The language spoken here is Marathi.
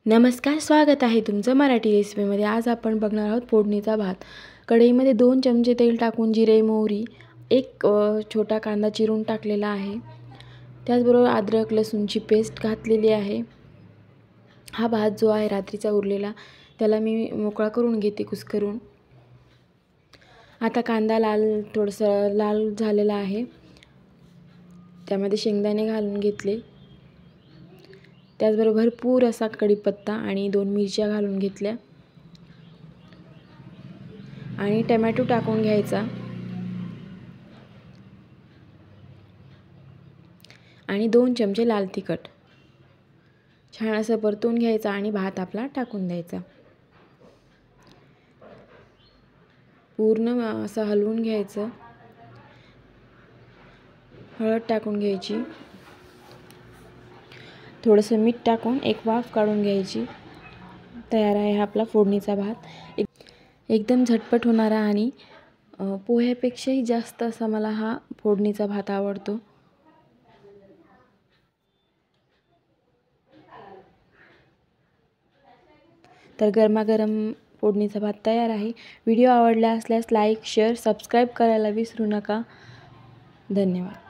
नमस्कार, स्वागत आहे तुमचं मराठी रेसिपीमध्ये। आज आपण बघणार आहोत फोडणीचा भात। कढईमध्ये 2 चमचे तेल टाकून जिरे, मोहरी, एक छोटा कांदा चिरून टाकलेला आहे। त्याचबरोबर अद्रक लसूणची पेस्ट घातलेली आहे। हा भात जो आहे रात्रीचा उरलेला त्याला मी मोकळा करून घेते कुस्करून। आता कांदा थोडासा लाल झालेला आहे। त्यामध्ये शेंगदाणे घालून घेतले। त्याचबरोबर भरपूर असा कढीपत्ता आणि 2 मिरच्या घालून घेतल्या आणि टोमॅटो टाकून घ्यायचा आणि 2 चमचे लाल तिखट छान असं परतून घ्यायचा आणि भात आपला टाकून द्यायचा। पूर्ण असं हलवून घ्यायचं। हळद टाकून घ्यायची, थोडंसं मीठ टाकून एक वाफ काढून घ्यायची। तयार आहे आपला फोडणीचा भात। एकदम झटपट होणारा आणि पोह्यापेक्षाही जास्त असा मला हा फोडणीचा भात आवडतो। तर गरमागरम फोडणीचा भात तयार आहे। व्हिडिओ आवडला असल्यास लाईक, शेअर, सबस्क्राईब करायला विसरू नका। धन्यवाद।